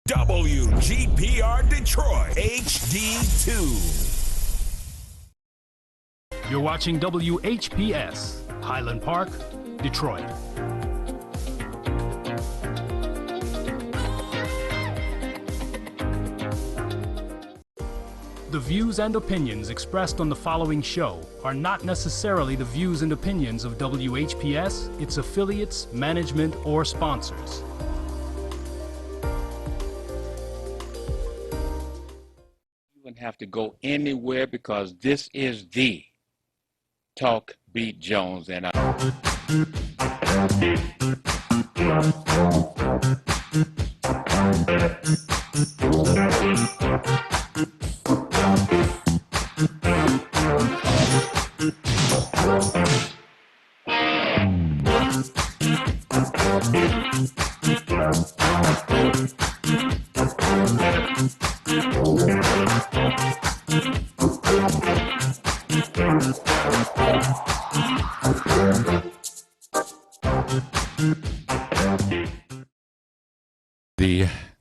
WGPR Detroit HD2. You're watching WHPS, Highland Park, Detroit. The views and opinions expressed on the following show are not necessarily the views and opinions of WHPS, its affiliates, management, or sponsors. You wouldn't have to go anywhere because this is the Talk Beat Jones, and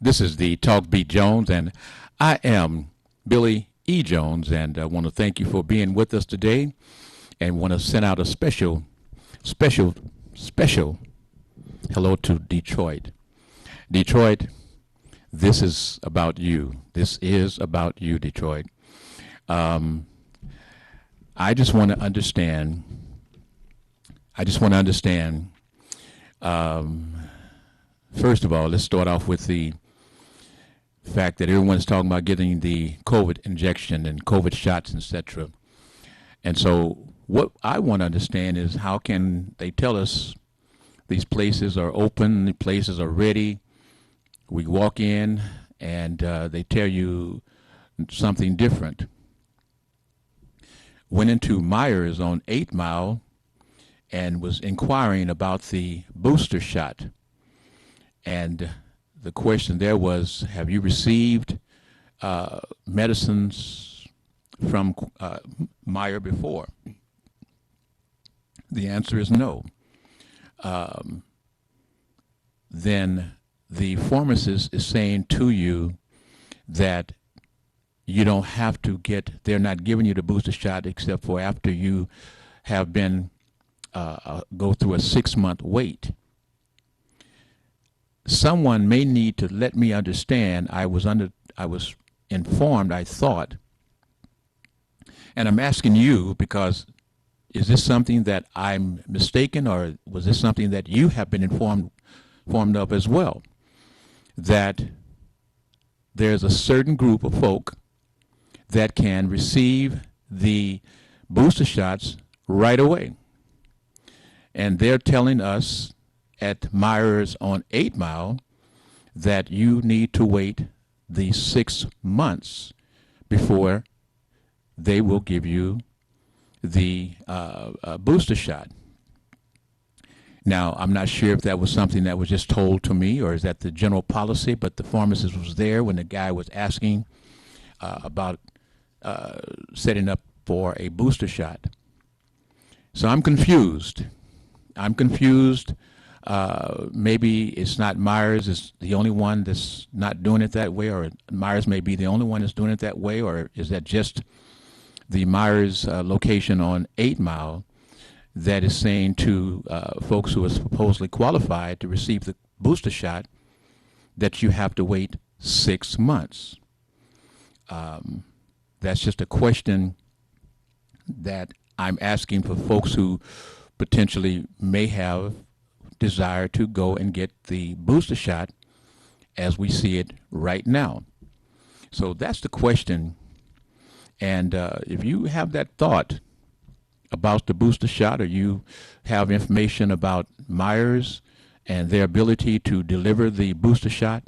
this is the Talk Beat Jones, and I am Billy E. Jones, and I want to thank you for being with us today, and want to send out a special hello to Detroit. Detroit, this is about you. This is about you, Detroit. I just want to understand. First of all, let's start off with the fact that everyone's talking about getting the COVID injection and COVID shots, etc. And so what I want to understand is, how can they tell us these places are open, the places are ready? We walk in and they tell you something different. Went into Myers on 8 Mile and was inquiring about the booster shot. And the question there was, have you received medicines from Meyer before? The answer is no. Then the pharmacist is saying to you that you don't have to they're not giving you the booster shot except for after you have been, go through a 6-month wait. Someone may need to let me understand. I was informed, I thought, and I'm asking you because is this something that I'm mistaken, or was this something that you have been informed of as well? That there's a certain group of folk that can receive the booster shots right away. And they're telling us at Myers on 8 Mile that you need to wait the 6 months before they will give you the booster shot. Now, I'm not sure if that was something that was just told to me, or is that the general policy, but the pharmacist was there when the guy was asking about setting up for a booster shot. So I'm confused. Maybe it's not Myers is the only one that's not doing it that way, or Myers may be the only one that's doing it that way, or is that just the Myers location on 8 Mile that is saying to folks who are supposedly qualified to receive the booster shot that you have to wait 6 months? That's just a question that I'm asking for folks who potentially may have desire to go and get the booster shot as we see it right now. So that's the question. And if you have that thought about the booster shot, or you have information about Myers and their ability to deliver the booster shot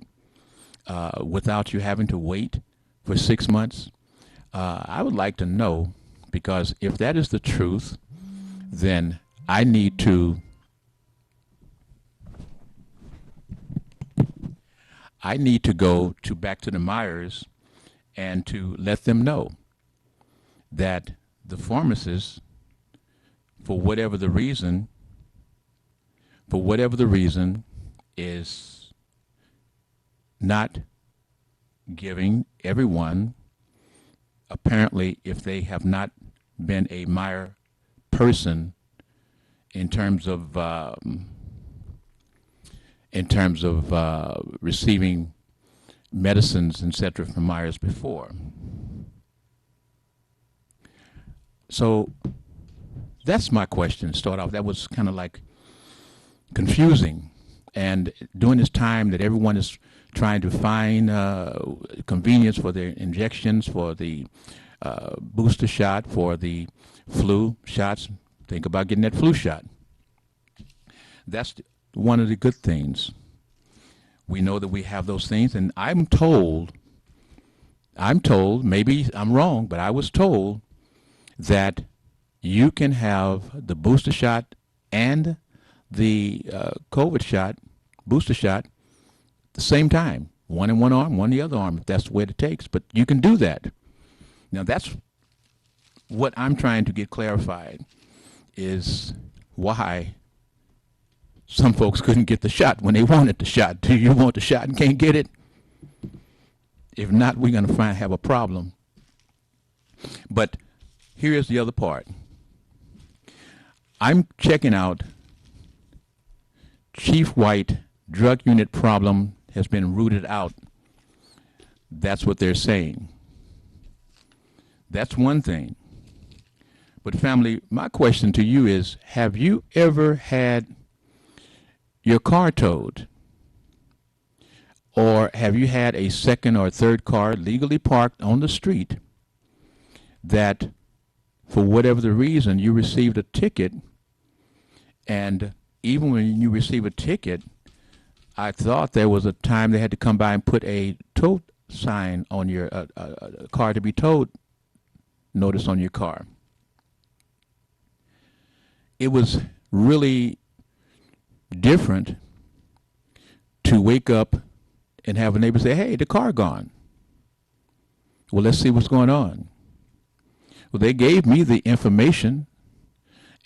without you having to wait for 6 months, I would like to know, because if that is the truth, then I need to go back to the Myers and to let them know that the pharmacist, for whatever the reason, is not giving everyone, apparently, if they have not been a Meyer person in terms of receiving medicines, etc., from Myers before. So that's my question to start off. That was kind of like confusing. And during this time that everyone is trying to find convenience for their injections, for the booster shot, for the flu shots, think about getting that flu shot. That's one of the good things. We know that we have those things, and I'm told, maybe I'm wrong, but I was told that you can have the booster shot and the COVID shot, booster shot, at the same time. One in one arm, one in the other arm, if that's the way it takes. But you can do that. Now, that's what I'm trying to get clarified, is why some folks couldn't get the shot when they wanted the shot. Do you want the shot and can't get it? If not, we're going to have a problem. But here is the other part. I'm checking out Chief White drug unit problem has been rooted out. That's what they're saying. That's one thing. But family, my question to you is, have you ever had your car towed? Or have you had a second or third car legally parked on the street that, for whatever the reason, you received a ticket, and even when you receive a ticket, I thought there was a time they had to come by and put a tow sign on your car to be towed notice on your car. It was really different to wake up and have a neighbor say, hey, the car gone. Well, let's see what's going on. Well, they gave me the information,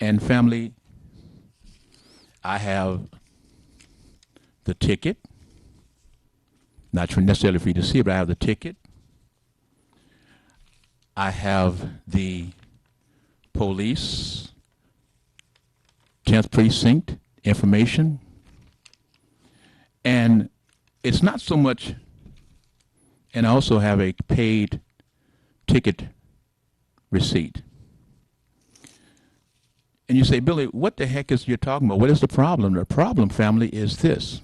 and family, I have the ticket. Not necessarily for you to see, but I have the ticket. I have the police 10th precinct information. And it's not so much, and I also have a paid ticket receipt. And you say, Billy, what the heck is you're talking about? What is the problem? The problem, family, is this.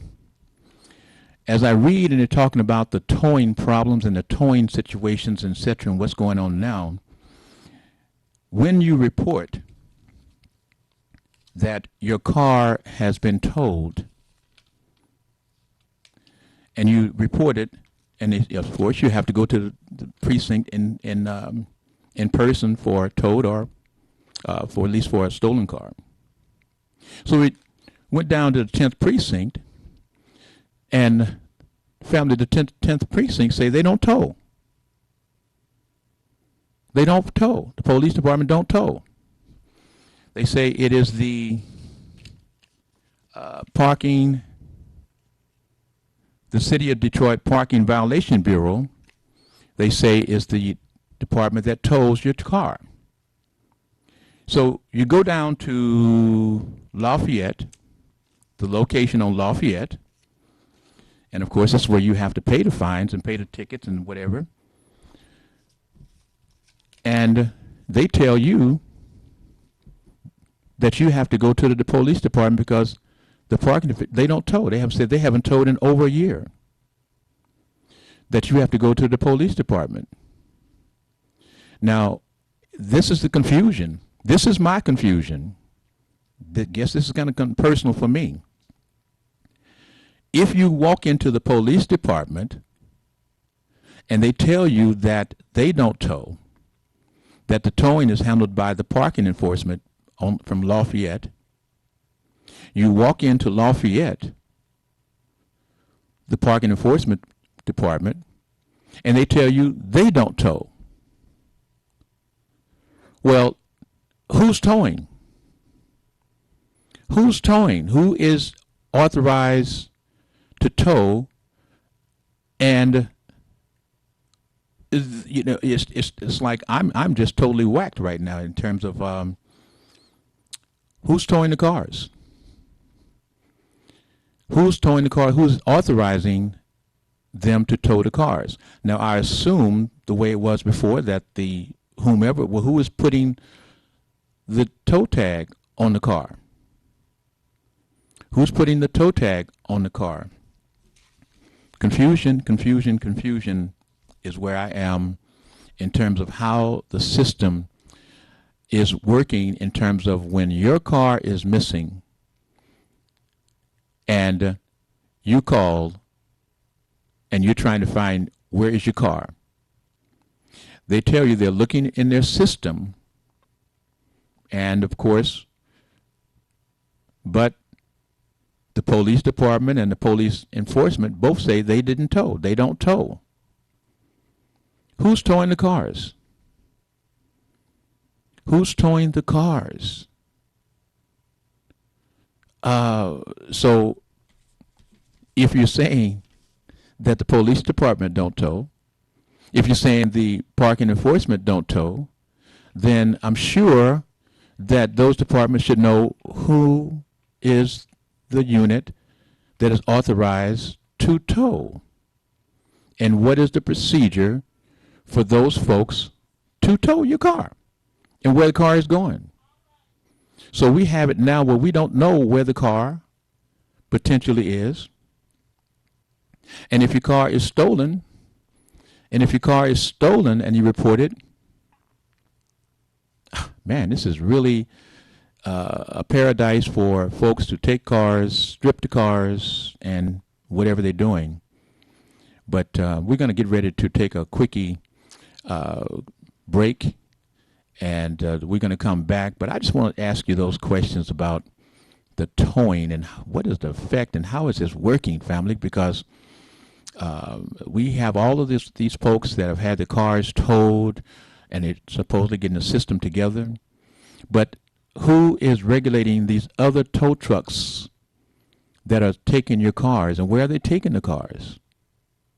As I read and they're talking about the towing problems and the towing situations, etc., and what's going on now, when you report that your car has been towed, and you report it, and of course you have to go to the precinct in person for a towed or for at least for a stolen car. So it went down to the 10th precinct, and family, the 10th precinct say they don't tow. They don't tow. The police department don't tow. They say it is the parking, the City of Detroit Parking Violation Bureau, they say is the department that tows your car. So you go down to Lafayette, the location on Lafayette, and of course that's where you have to pay the fines and pay the tickets and whatever. And they tell you that you have to go to the police department because the parking, they don't tow. They have said they haven't towed in over a year. That you have to go to the police department. Now, this is the confusion. This is my confusion. I guess this is kind of personal for me. If you walk into the police department and they tell you that they don't tow, that the towing is handled by the parking enforcement from Lafayette, you walk into Lafayette, the parking enforcement department, and they tell you they don't tow. Well, who's towing? Who's towing? Who is authorized to tow? And it's like I'm just totally whacked right now in terms of who's towing the cars. Who's towing the car? Who's authorizing them to tow the cars? Now, I assume the way it was before that who is putting the tow tag on the car? Who's putting the tow tag on the car? Confusion is where I am in terms of how the system is working in terms of when your car is missing and you call and you're trying to find where is your car. They tell you they're looking in their system, and of course, but the police department and the police enforcement both say they didn't tow. They don't tow. Who's towing the cars? Who's towing the cars? So if you're saying that the police department don't tow, if you're saying the parking enforcement don't tow, then I'm sure that those departments should know who is the unit that is authorized to tow and what is the procedure for those folks to tow your car and where the car is going. So we have it now where we don't know where the car potentially is. And if your car is stolen, and you report it, man, this is really a paradise for folks to take cars, strip the cars, and whatever they're doing. But we're going to get ready to take a quickie break, and we're going to come back. But I just want to ask you those questions about the towing and what is the effect and how is this working, family, because we have all of these folks that have had the cars towed and they're supposedly getting the system together. But who is regulating these other tow trucks that are taking your cars, and where are they taking the cars?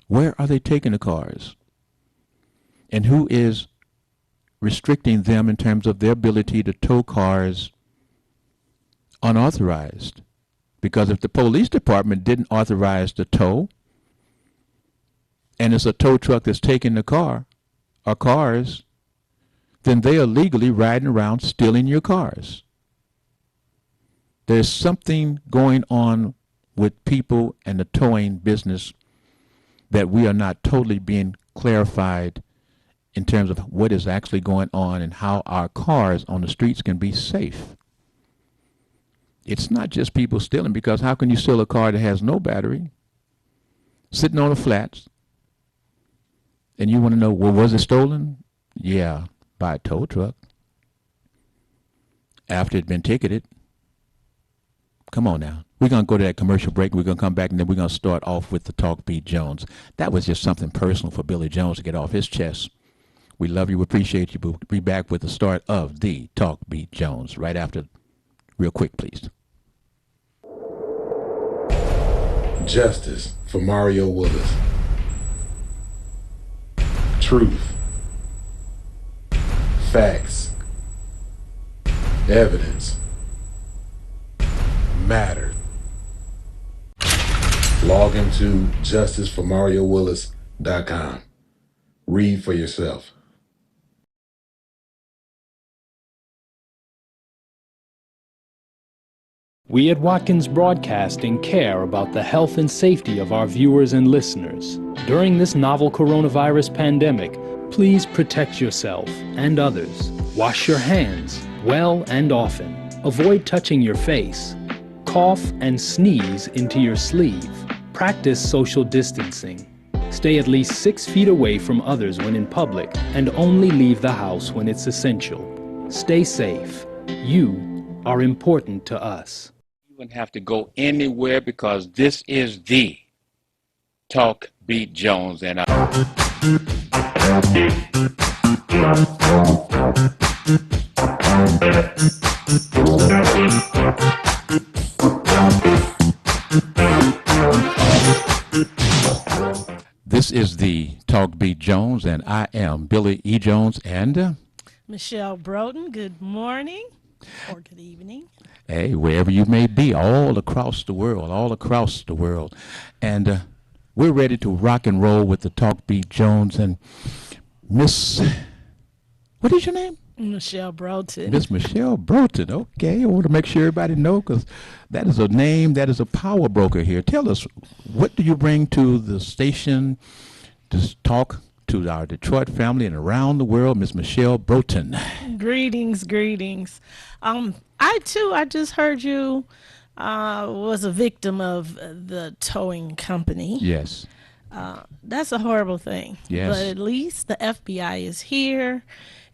Where are they taking the cars? And who is restricting them in terms of their ability to tow cars unauthorized? Because if the police department didn't authorize the tow, and it's a tow truck that's taking the car or cars, then they are legally riding around stealing your cars. There's something going on with people and the towing business that we are not totally being clarified in terms of what is actually going on and how our cars on the streets can be safe. It's not just people stealing, because how can you steal a car that has no battery, sitting on the flats, and you want to know, well, was it stolen? Yeah, by a tow truck. After it'd been ticketed. Come on now. We're going to go to that commercial break. We're going to come back, and then we're going to start off with the Talk Beat Jones. That was just something personal for Billy Jones to get off his chest. We love you. We appreciate you. We'll be back with the start of the Talk Beat Jones right after. Real quick, please. Justice for Mario Willis. Truth. Facts. Evidence. Matter. Log into justiceformariowillis.com. Read for yourself. We at Watkins Broadcasting care about the health and safety of our viewers and listeners. During this novel coronavirus pandemic, please protect yourself and others. Wash your hands well and often. Avoid touching your face. Cough and sneeze into your sleeve. Practice social distancing. Stay at least 6 feet away from others when in public, and only leave the house when it's essential. Stay safe. You are important to us. You wouldn't have to go anywhere, because this is the Talk Beat Jones, and This is the Talk Beat Jones, and I am Billy E. Jones, and Michelle Broden, good morning or good evening. hey, wherever you may be, all across the world. And we're ready to rock and roll with the Talk Beat Jones. And Miss, what is your name? Michelle Broden. Miss Michelle Broden. Okay, I want to make sure everybody know, because that is a name, that is a power broker here. Tell us, what do you bring to the station to talk to our Detroit family and around the world, Miss Michelle Broden? Greetings. I just heard you was a victim of the towing company. Yes. That's a horrible thing. Yes. But at least the FBI is here.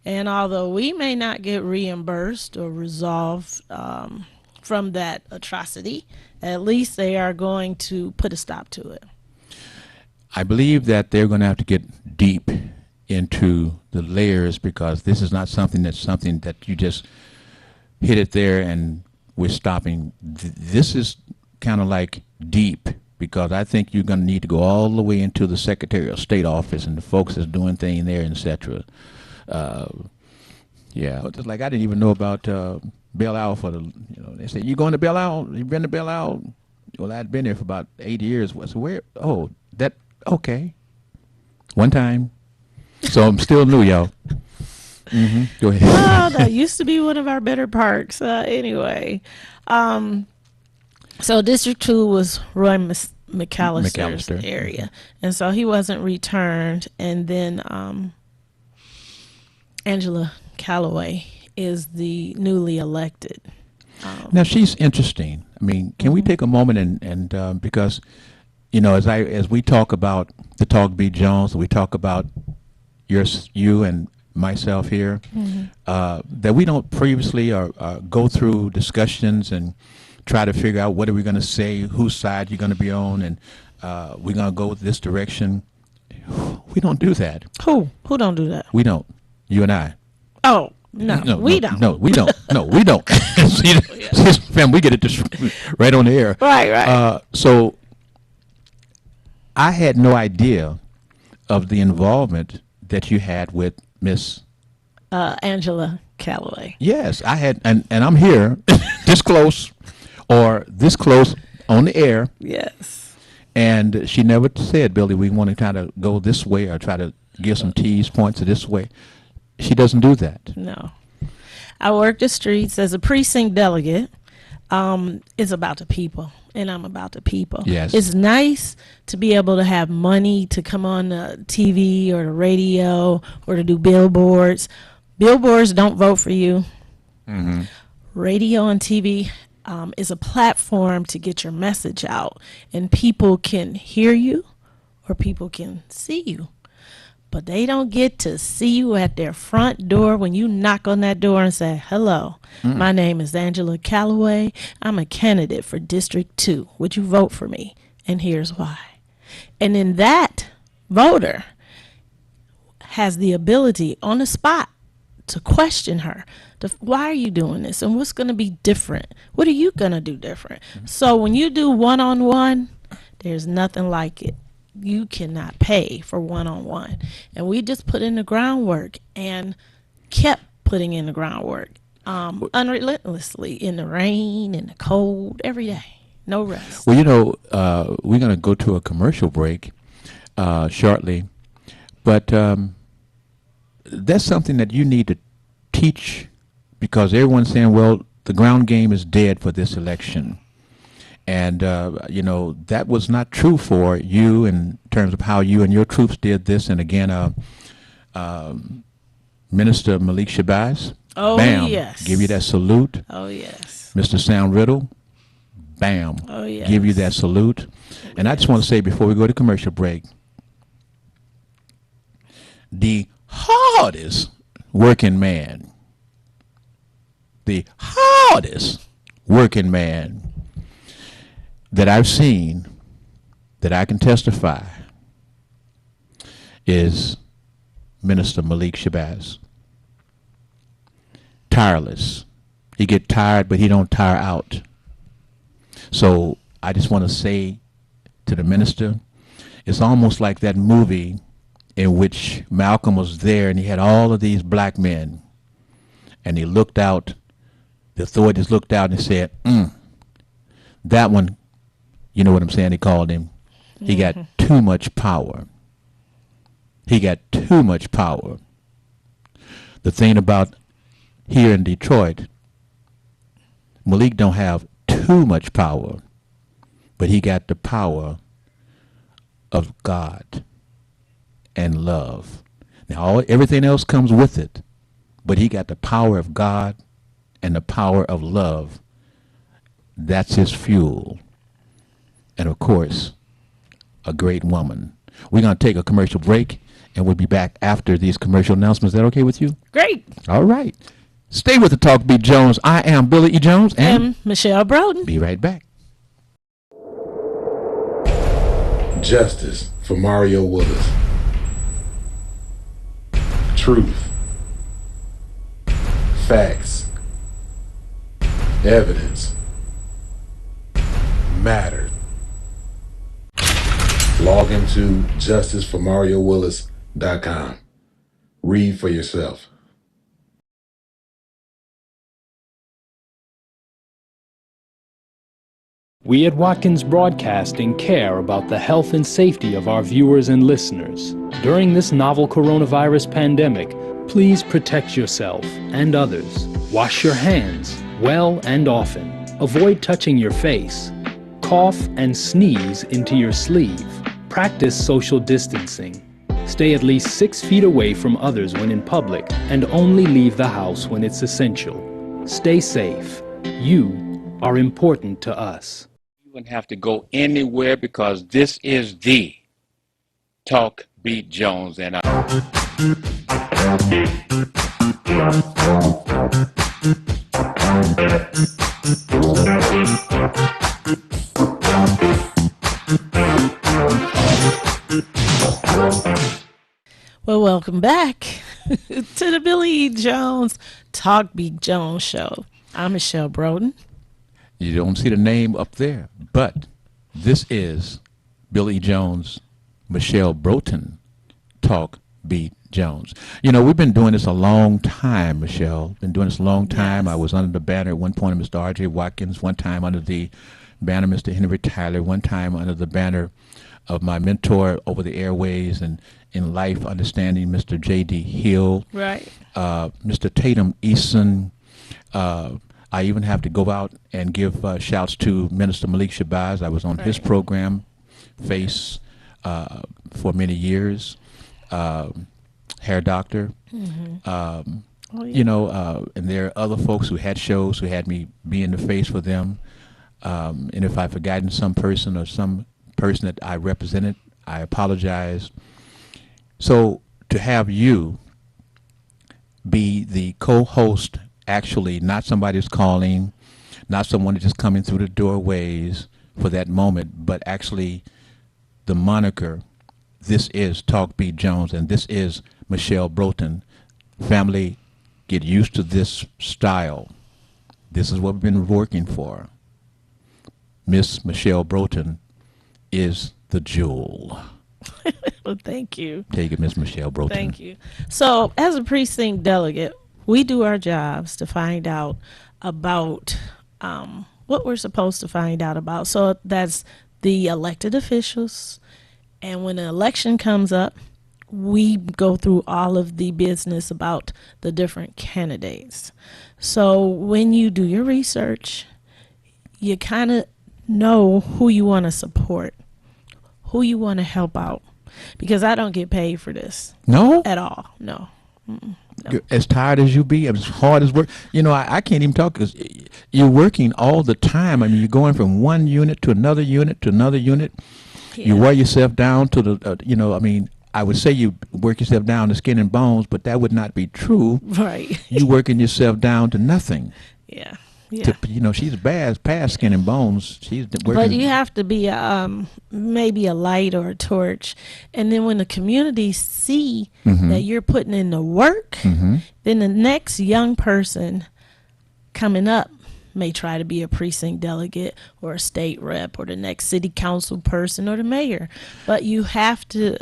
And although we may not get reimbursed or resolved from that atrocity, at least they are going to put a stop to it. I believe that they're going to have to get deep into the layers, because this is not something that you just hit it there and we're stopping. This is kind of like deep, because I think you're going to need to go all the way into the Secretary of State office and the folks that's doing things there, etc. Yeah, just like I didn't even know about Belle Isle for the, they said, you going to Belle Isle? You been to Belle Isle? Well, I'd been there for about 8 years. So where? Oh, that, okay. One time. So I'm still new, y'all. Go ahead. Oh, that used to be one of our better parks. Anyway, so District 2 was Roy McAllister's area, and so he wasn't returned. And then Angela Callaway is the newly elected. Now, she's interesting. I mean, can we take a moment and because, as we talk about the Talk Beat Jones, we talk about you and myself here, that we don't previously or go through discussions and try to figure out what are we going to say, whose side you're going to be on, and we're going to go this direction. We don't do that. Who don't do that? We don't. You and I. Oh, no, we don't. No, we don't. No, we don't. See, fam, we get it just right on the air. Right. So I had no idea of the involvement that you had with Miss Angela Callaway. Yes, I had, and I'm here this close on the air. Yes. And she never said, Billy, we want to kind of go this way or try to give some tease points to this way. She doesn't do that. No. I work the streets as a precinct delegate. It's about the people, and I'm about the people. Yes. It's nice to be able to have money to come on the TV or the radio or to do billboards. Billboards don't vote for you. Radio and TV is a platform to get your message out, and people can hear you or people can see you. But they don't get to see you at their front door when you knock on that door and say, hello, my name is Angela Callaway. I'm a candidate for District 2. Would you vote for me? And here's why. And then that voter has the ability on the spot to question her. Why are you doing this? And what's going to be different? What are you going to do different? So when you do one-on-one, there's nothing like it. You cannot pay for one-on-one. And we just put in the groundwork and kept putting in the groundwork unrelentlessly, in the rain, in the cold, every day. No rest. Well, we're going to go to a commercial break shortly. But that's something that you need to teach, because everyone's saying, well, the ground game is dead for this election. And, that was not true for you in terms of how you and your troops did this. And again, Minister Malik Shabazz, Oh, bam, yes. give you that salute. Oh, yes. Mr. Sam Riddle, bam, Oh, yes. give you that salute. And I just want to say before we go to commercial break, the hardest working man that I've seen, that I can testify, is Minister Malik Shabazz. Tireless. He get tired, but he don't tire out. So I just want to say to the minister, It's almost like that movie in which Malcolm was there and he had all of these black men, and he looked out, the authorities looked out and said, that one, you know what I'm saying, he called him, he got too much power. He got too much power. The thing about here in Detroit, Malik don't have too much power, but he got the power of God and love. Now, everything else comes with it, but he got the power of God and the power of love. That's his fuel. And of course, a great woman. We're going to take a commercial break, and we'll be back after these commercial announcements. Is that okay with you? Great. All right. Stay with the Talk Beat Jones. I am Billy E. Jones and Michelle Broden. Be right back. Justice for Mario Willis. Truth. Facts. Evidence. Matter. Log into justiceformariowillis.com. Read for yourself. We at Watkins Broadcasting care about the health and safety of our viewers and listeners. During this novel coronavirus pandemic, please protect yourself and others. Wash your hands well and often. Avoid touching your face. Cough and sneeze into your sleeve. Practice social distancing. Stay at least 6 feet away from others when in public, and only leave the house when it's essential. Stay safe. You are important to us. You wouldn't have to go anywhere because this is the Talk Beat Jones, and Well, welcome back to the Billy E. Jones Talk Beat Jones show. I'm Michelle Broden. you don't see the name up there, but this is Billy Jones, Michelle Broden, Talk Beat Jones. You know, we've been doing this a long time, Michelle. Been doing this a long time. Yes. I was under the banner at one point of Mr. R.J. Watkins, one time under the banner of Mr. Henry Tyler, one time under the banner of my mentor over the airways and in life, understanding, Mr. J.D. Hill. Right. Mr. Tatum Eason. I even have to go out and give shouts to Minister Malik Shabazz. I was on his program, FACE, for many years. Hair Doctor. You know, and there are other folks who had shows who had me be in the face for them. And if I've forgotten some person or some person that I represented, I apologize. So to have you be the co-host, actually not somebody who's calling, not someone that's just coming through the doorways for that moment, but actually the moniker, this is Talk Beat Jones, and this is Michelle Broden. Family, get used to this style. This is what we've been working for. Miss Michelle Broden is the jewel. Well, thank you. Take it, Miss Michelle Broden. Thank you. So, as a precinct delegate, we do our jobs to find out about what we're supposed to find out about. So that's the elected officials. And when an election comes up, we go through all of the business about the different candidates. So when you do your research, you kind of know who you want to support, who you want to help out. Because I don't get paid for this. No? At all. No. No. You're as tired as you be, as hard as work. You know, I can't even talk because you're working all the time. I mean, you're going from one unit to another unit to another unit. Yeah. You wear yourself down to the, you know, I mean, I would say you work yourself down to skin and bones, but that would not be true. Right. You working yourself down to nothing. Yeah. Yeah. You know, she's past skin and bones. She's working. But you have to be maybe a light or a torch, and then when the community see that you're putting in the work, then the next young person coming up may try to be a precinct delegate or a state rep or the next city council person or the mayor. But you have to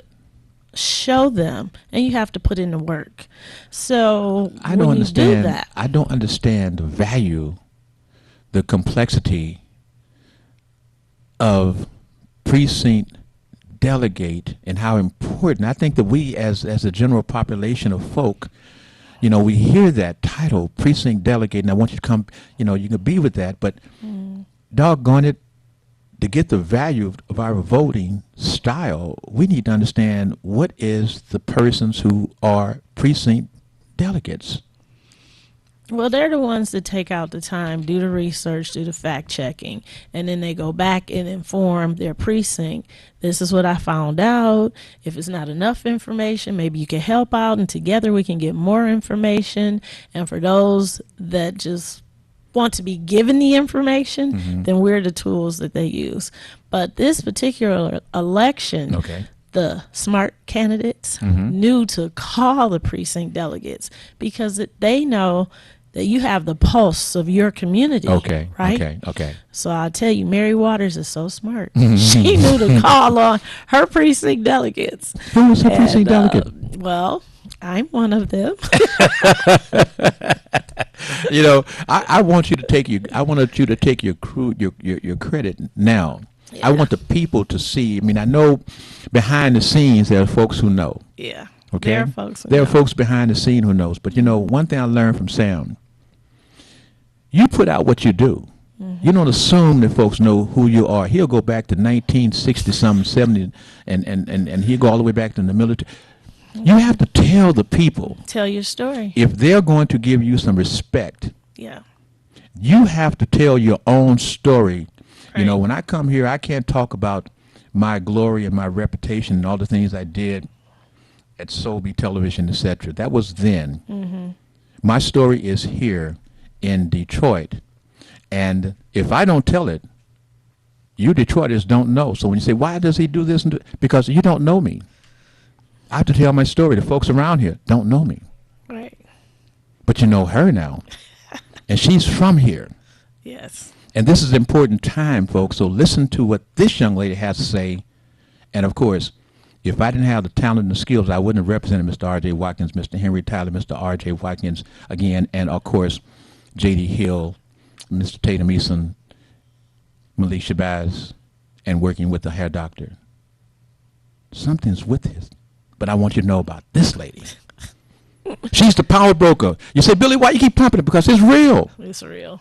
show them and you have to put in the work. So I when don't you do understand. that, I don't understand the value, the complexity of precinct delegate and how important. I think that we, as a general population of folk, we hear that title, precinct delegate, and I want you to come. You can be with that, but doggone it, to get the value of our voting style, we need to understand what is the persons who are precinct delegates. well, they're the ones that take out the time, do the research, do the fact checking, and then they go back and inform their precinct. This is what I found out. If it's not enough information, maybe you can help out, and together we can get more information. And for those that just want to be given the information, then we're the tools that they use. But this particular election, Okay. the smart candidates knew to call the precinct delegates because they know that you have the pulse of your community. Okay. Right? Okay. So I'll tell you, Mary Waters is so smart. She knew to call on her precinct delegates. Who was her precinct delegate? Well, I'm one of them. I want you to take your credit now. Yeah. I want the people to see. I mean, I know behind the scenes there are folks who know. Yeah. Okay, There are folks. There are folks behind the scene who knows. But one thing I learned from Sam, you put out what you do. You don't assume that folks know who you are. He'll go back to 1960 something, 70, and he'll go all the way back to the military. You have to tell the people Tell your story. if they're going to give you some respect. Yeah. You have to tell your own story. Right. When I come here, I can't talk about my glory and my reputation and all the things I did at Sobey Television, etc. That was then. My story is here in Detroit. And if I don't tell it, you Detroiters don't know. So when you say, why does he do this? Because you don't know me. I have to tell my story. The folks around here don't know me. Right. But you know her now. And she's from here. Yes. And this is an important time, folks. So listen to what this young lady has to say. And, of course, if I didn't have the talent and the skills, I wouldn't have represented Mr. R.J. Watkins, Mr. Henry Tyler, Mr. R.J. Watkins again, and, of course, J.D. Hill, Mr. Tatum Eason, Malik Shabazz, and working with the hair doctor. Something's with this. But I want you to know about this lady. She's the power broker. You say, Billy, why you keep pumping it? Because it's real. It's real.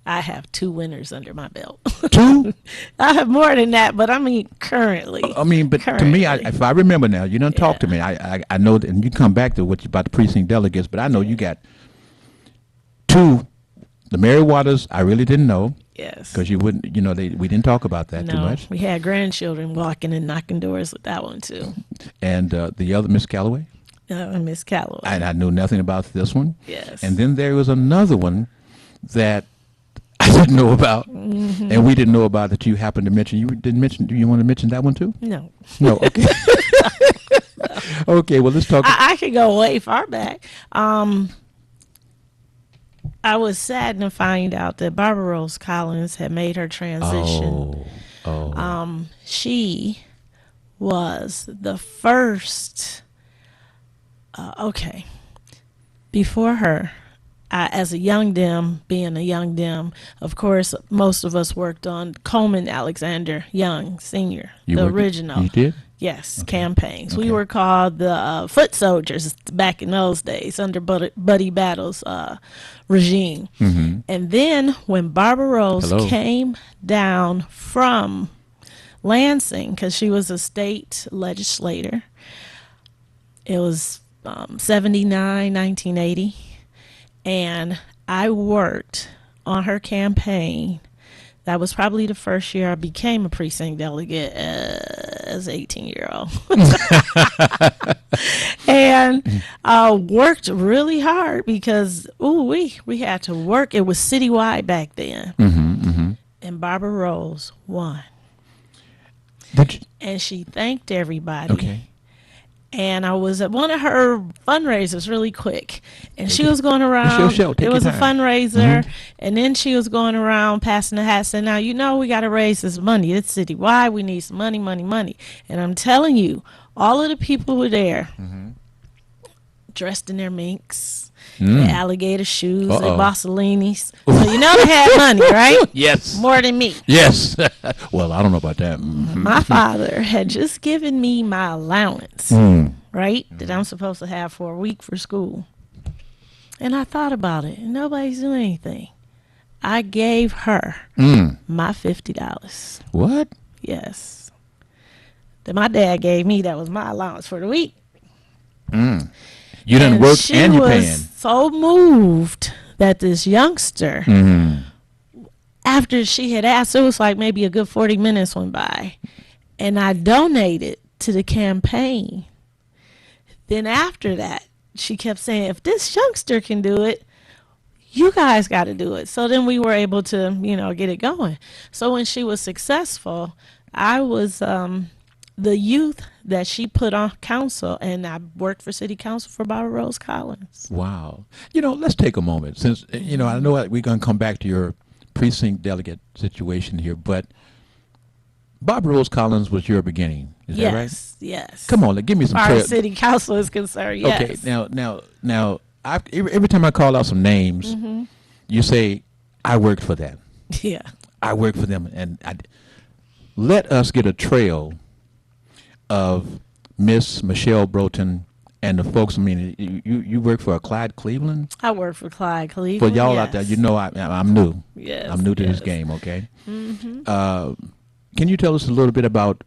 I have 2 winners under my belt. 2? I have more than that, but I mean currently. But to me, if I remember now, you don't talk to me. I know, and you come back to what you about the precinct delegates, but I know you got 2. The Mary Waters, I really didn't know. Yes. Because you wouldn't, we didn't talk about that too much. We had grandchildren walking and knocking doors with that one too. And the other Miss Calloway? Miss Calloway. I knew nothing about this one. Yes. And then there was another one that I didn't know about, and we didn't know about that you happened to mention. You didn't mention. Do you want to mention that one too? No. No. Okay. Okay. Well, let's talk. I could go way far back. I was saddened to find out that Barbara Rose Collins had made her transition. She was the first. Before her, as a young Dem, being a young Dem, of course, most of us worked on Coleman Alexander Young Sr., original. You did? Yes, campaigns. Okay. We were called the foot soldiers back in those days under Buddy Battle's regime. And then when Barbara Rose came down from Lansing, because she was a state legislator, it was 79, 1980. And I worked on her campaign. That was probably the first year I became a precinct delegate as an 18-year-old. And worked really hard because, we had to work. It was citywide back then. And Barbara Rose won. And she thanked everybody. Okay. and I was at one of her fundraisers really quick, and she was going your around. show. Take It your was a time. fundraiser, and then she was going around passing the hat, saying, "Now we got to raise this money. It's citywide. We need some money, money, money." And I'm telling you, all of the people were there, dressed in their minks, their alligator shoes, their Uh-oh. Bossolinis. So they had money, right? Yes. More than me. Yes. Well, I don't know about that. My father had just given me my allowance, right, that I'm supposed to have for a week for school. And I thought about it, and nobody's doing anything. I gave her my $50. What? Yes. That my dad gave me, that was my allowance for the week. You didn't work she and you're was paying. so moved that this youngster, after she had asked, it was like maybe a good 40 minutes went by, and I donated to the campaign. Then after that, she kept saying, if this youngster can do it, you guys got to do it. So then we were able to, get it going. So when she was successful, I was the youth that she put on council, and I worked for city council for Barbara Rose Collins. Wow. Let's take a moment since, I know we're going to come back to your precinct delegate situation here, but Barbara Rose Collins was your beginning. Is that right? Yes. Come on, give me some As far as trail. city council is concerned, yes. Okay, now, every time I call out some names, you say, I worked for them. Yeah. I worked for them. And let us get a trail of Miss Michelle Broughton and the folks. I mean, you work for Clyde Cleveland? I work for Clyde For Cleveland. y'all out there, I'm new. Yes. I'm new to this game, okay? Can you tell us a little bit about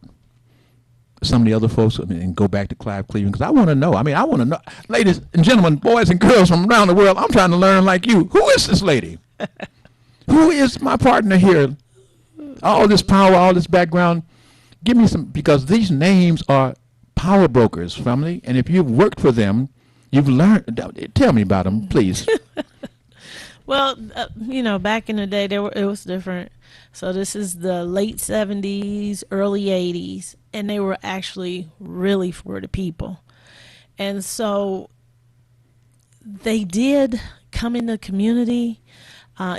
some of the other folks and go back to Clyde Cleveland? Because I want to know. I want to know. Ladies and gentlemen, boys and girls from around the world, I'm trying to learn like you. Who is this lady? Who is my partner here? All this power, all this background. Give me some, because these names are power brokers, family. And if you've worked for them, you've learned. Tell me about them, please. Well, back in the day, it was different. So this is the late 70s, early 80s, and they were actually really for the people. And so they did come in the community.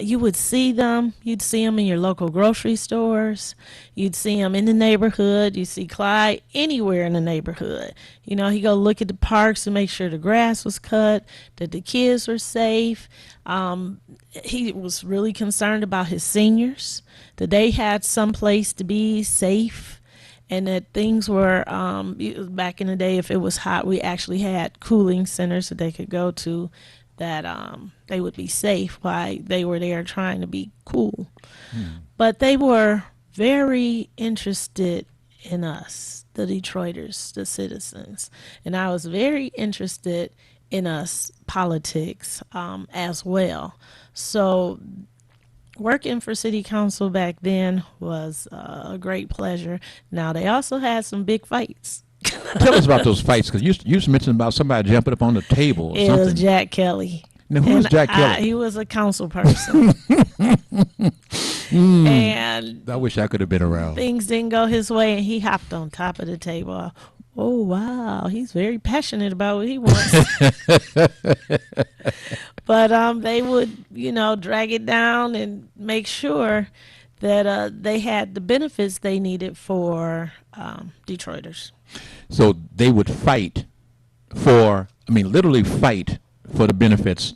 You would see them. You'd see them in your local grocery stores. You'd see them in the neighborhood. You'd see Clyde anywhere in the neighborhood. He'd go look at the parks to make sure the grass was cut, that the kids were safe. He was really concerned about his seniors, that they had some place to be safe, and that things were, back in the day, if it was hot, we actually had cooling centers that they could go to, that they would be safe while they were there trying to be cool. But they were very interested in us, the Detroiters, the citizens. And I was very interested in us politics as well. So working for city council back then was a great pleasure. Now, they also had some big fights. Tell us about those fights, because you mentioned about somebody jumping up on the table or It something. was Jack Kelly. Now, who is Jack Kelly? He was a council person. And I wish I could have been around. things didn't go his way, and he hopped on top of the table. Oh, wow. He's very passionate about what he wants. But they would, drag it down and make sure that they had the benefits they needed for Detroiters. So they would fight for, literally fight for the benefits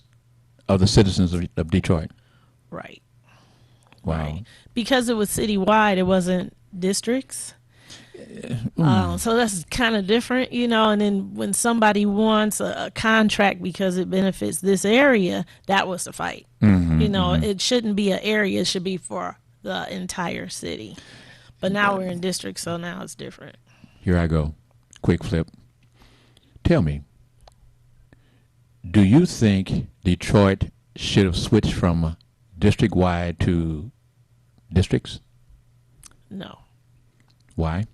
of the citizens of Detroit. Right. Wow. Right. Because it was citywide, it wasn't districts. So that's kind of different, and then when somebody wants a contract because it benefits this area, that was the fight. It shouldn't be an area, it should be for the entire city. But now we're in districts, so now it's different. Here I go. Quick flip. Tell me, do you think Detroit should have switched from district-wide to districts? No. Why?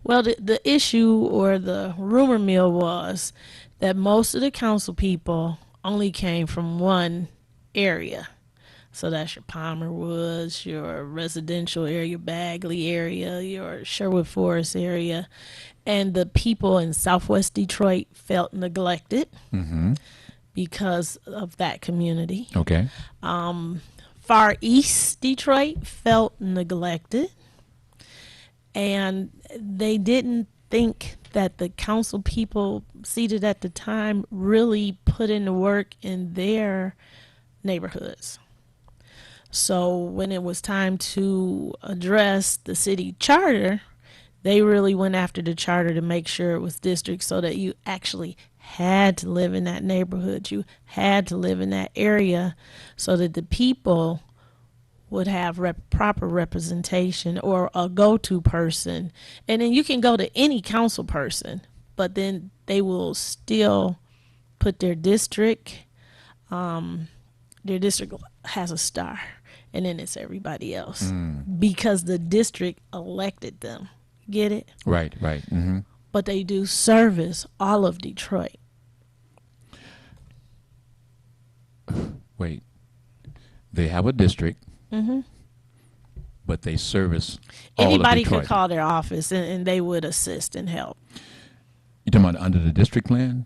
Well, the issue or the rumor mill was that most of the council people only came from one area. So that's your Palmer Woods, your residential area, Bagley area, your Sherwood Forest area. And the people in Southwest Detroit felt neglected because of that community. Okay. Far East Detroit felt neglected. And they didn't think that the council people seated at the time really put in the work in their neighborhoods. So when it was time to address the city charter, they really went after the charter to make sure it was district, so that you actually had to live in that neighborhood. You had to live in that area so that the people would have proper representation or a go-to person. And then you can go to any council person, but then they will still put their district has a star, and then it's everybody else because the district elected them. Get it? Right. Mm-hmm. But they do service all of Detroit. Wait. They have a district, but they service all Anybody of Detroit. could call their office, and they would assist and help. You talking about under the district plan?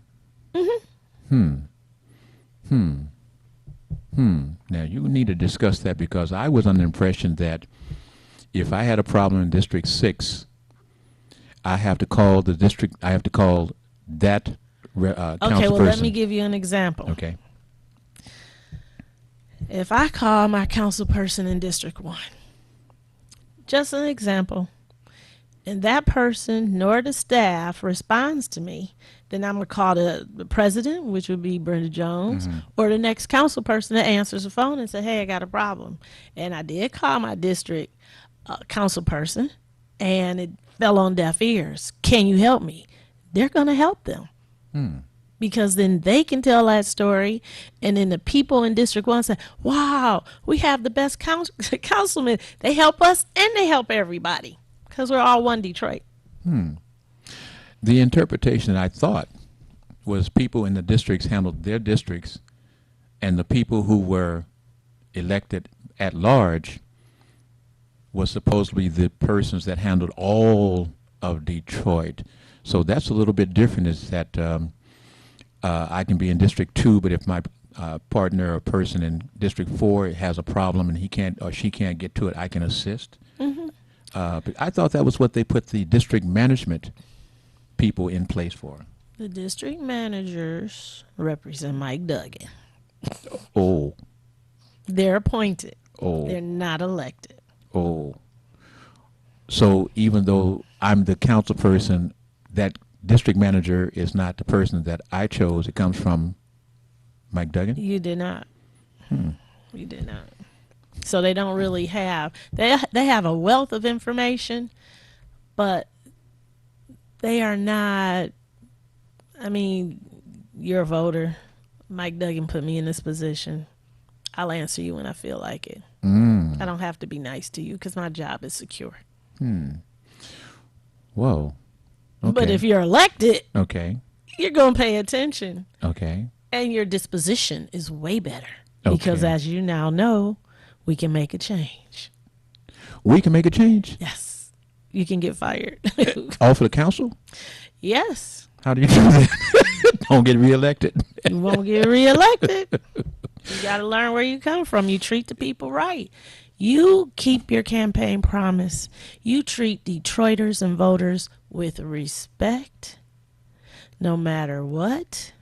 Now, you need to discuss that, because I was under the impression that if I had a problem in District 6, I have to call the district, I have to call that council Okay, well, person. let me give you an example. Okay. If I call my council person in District 1, just an example, and that person nor the staff responds to me, then I'm going to call the president, which would be Brenda Jones, or the next council person that answers the phone and say, hey, I got a problem. And I did call my district council person, and it fell on deaf ears. Can you help me? They're going to help them. Because then they can tell that story, and then the people in District 1 say, wow, we have the best councilmen. They help us and they help everybody because we're all one Detroit. The interpretation, I thought, was people in the districts handled their districts, and the people who were elected at large was supposedly the persons that handled all of Detroit. So that's a little bit different, is that I can be in District 2, but if my partner or person in District 4 has a problem and he can't or she can't get to it, I can assist. But I thought that was what they put the district management people in place for. The district managers represent Mike Duggan. Oh, They're appointed. oh, They're not elected. oh. So even though I'm the council person, that district manager is not the person that I chose. It comes from Mike Duggan? You did not. You did not. So they don't really have, they have a wealth of information, but they are not, I mean, you're a voter. Mike Duggan put me in this position. I'll answer you when I feel like it. I don't have to be nice to you because my job is secure. Whoa. Okay. But if you're elected, Okay. you're going to pay attention. Okay. And your disposition is way better. Because Okay. as you now know, we can make a change. We can make a change? Yes. You can get fired. All for the council? Yes. How do you do that? Don't get reelected. You won't get reelected. You got to learn where you come from. You treat the people right. You keep your campaign promise. You treat Detroiters and voters with respect, no matter what.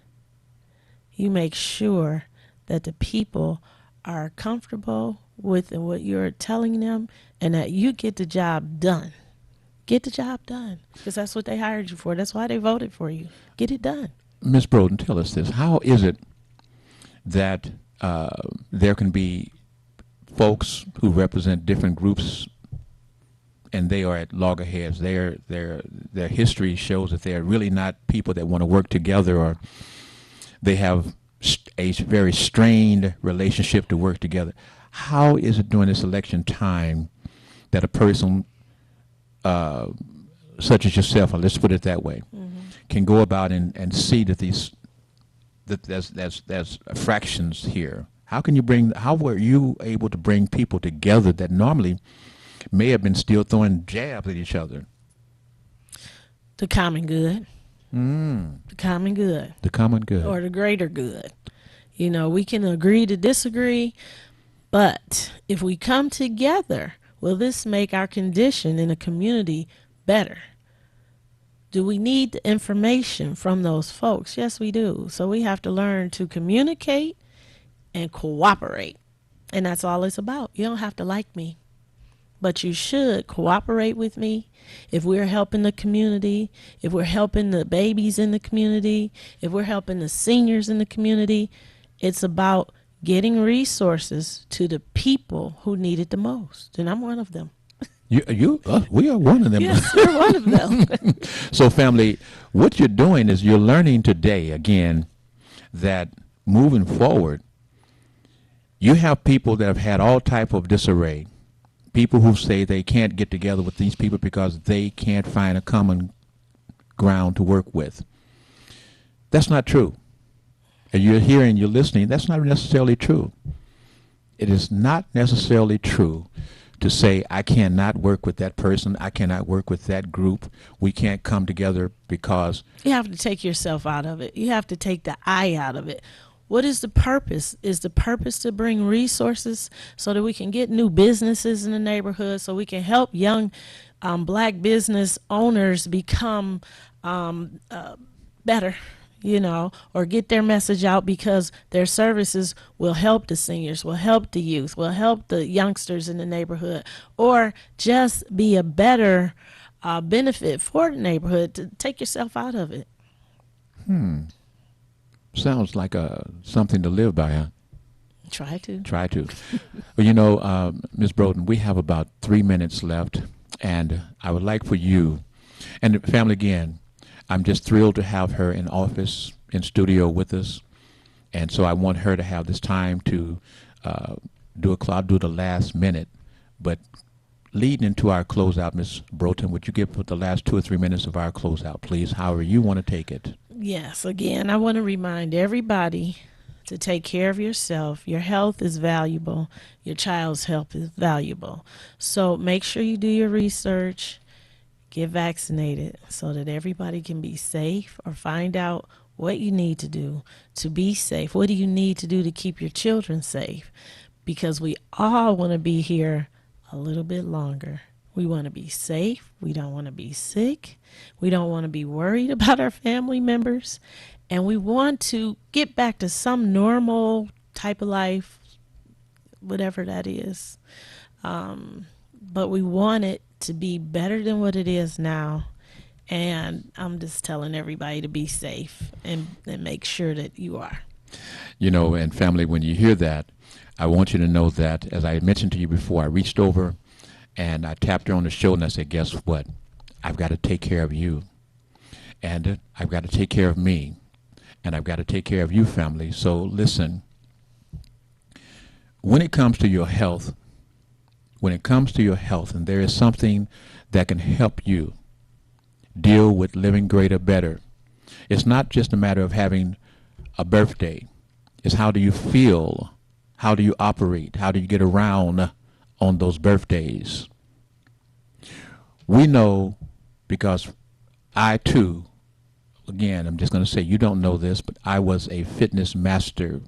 You make sure that the people are comfortable with what you're telling them and that you get the job done. Get the job done because that's what they hired you for. That's why they voted for you. Get it done. Ms. Broden, tell us this. How is it that there can be folks who represent different groups and they are at loggerheads? Their history shows that they are really not people that want to work together, or they have a very strained relationship to work together. How is it during this election time that a person such as yourself, or let's put it that way, can go about and see that there's fractions here? How were you able to bring people together that normally may have been still throwing jabs at each other? The common good. The common good. The common good. Or the greater good. You know, we can agree to disagree, but if we come together, will this make our condition in a community better? Do we need the information from those folks? Yes, we do. So we have to learn to communicate and cooperate. And that's all it's about. You don't have to like me, but you should cooperate with me. If we're helping the community, if we're helping the babies in the community, if we're helping the seniors in the community, it's about getting resources to the people who need it the most. And I'm one of them. We are one of them. Yes, we're one of them. So, family, what you're doing is you're learning today, again, that moving forward, you have people that have had all type of disarray. People who say they can't get together with these people because they can't find a common ground to work with. That's not true. And you're hearing, you're listening, that's not necessarily true. It is not necessarily true to say, I cannot work with that person, I cannot work with that group, we can't come together because... You have to take yourself out of it. You have to take the I out of it. What is the purpose? Is the purpose to bring resources so that we can get new businesses in the neighborhood, so we can help young black business owners become better, you know, or get their message out, because their services will help the seniors, will help the youth, will help the youngsters in the neighborhood, or just be a better benefit for the neighborhood? To take yourself out of it. Sounds like something to live by, huh? Try to. Try to. Well, you know, Ms. Broughton, we have about 3 minutes left, and I would like for you, and the family again, I'm just thrilled to have her in office, in studio with us, and so I want her to have this time to do the last minute, but leading into our closeout, Ms. Broughton, would you give the last 2 or 3 minutes of our closeout, please, however you want to take it? Yes, again, I want to remind everybody to take care of yourself. Your health is valuable. Your child's health is valuable. So make sure you do your research, get vaccinated so that everybody can be safe, or find out what you need to do to be safe. What do you need to do to keep your children safe? Because we all want to be here a little bit longer. We want to be safe. We don't want to be sick. We don't want to be worried about our family members. And we want to get back to some normal type of life, whatever that is. But we want it to be better than what it is now. And I'm just telling everybody to be safe and make sure that you are. You know, and family, when you hear that, I want you to know that, as I mentioned to you before, I reached over and I tapped her on the shoulder and I said, guess what? I've got to take care of you. And I've got to take care of me. And I've got to take care of you, family. So listen, when it comes to your health, and there is something that can help you deal with living greater, better, it's not just a matter of having a birthday. It's how do you feel? How do you operate? How do you get around on those birthdays? We know, because I too, again, I'm just going to say, you don't know this, but I was a fitness master.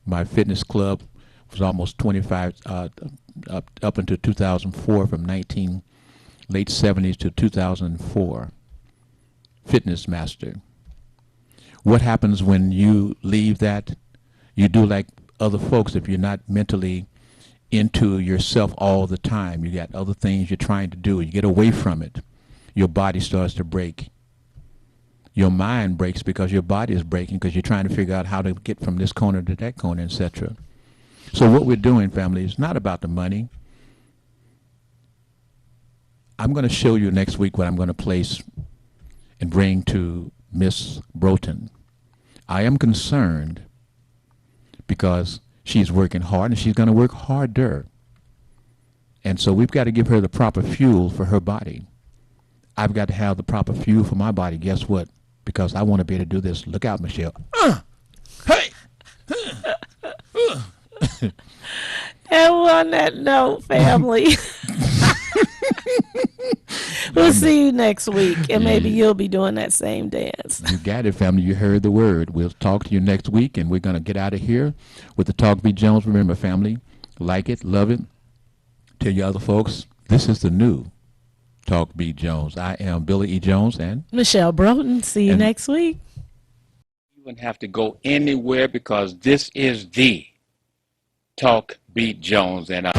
My fitness club was almost 25, up until 2004, from late 70s to 2004. Fitness master. What happens when you leave that? You do like other folks. If you're not mentally into yourself all the time, you got other things you're trying to do, you get away from it, your body starts to break. Your mind breaks because your body is breaking, because you're trying to figure out how to get from this corner to that corner, etc. So what we're doing, family, is not about the money. I'm going to show you next week what I'm going to place and bring to Miss Broughton. I am concerned because she's working hard, and she's going to work harder. And so we've got to give her the proper fuel for her body. I've got to have the proper fuel for my body. Guess what? Because I want to be able to do this. Look out, Michelle. Hey! And on that note, family, we'll see you next week, and maybe you'll be doing that same dance. You got it, family. You heard the word. We'll talk to you next week, and we're going to get out of here with the Talk Beat Jones. Remember, family, like it, love it. Tell your other folks, this is the new Talk Beat Jones. I am Billy E. Jones and Michelle Broughton. See you next week. You wouldn't have to go anywhere because this is the Talk Beat Jones. And I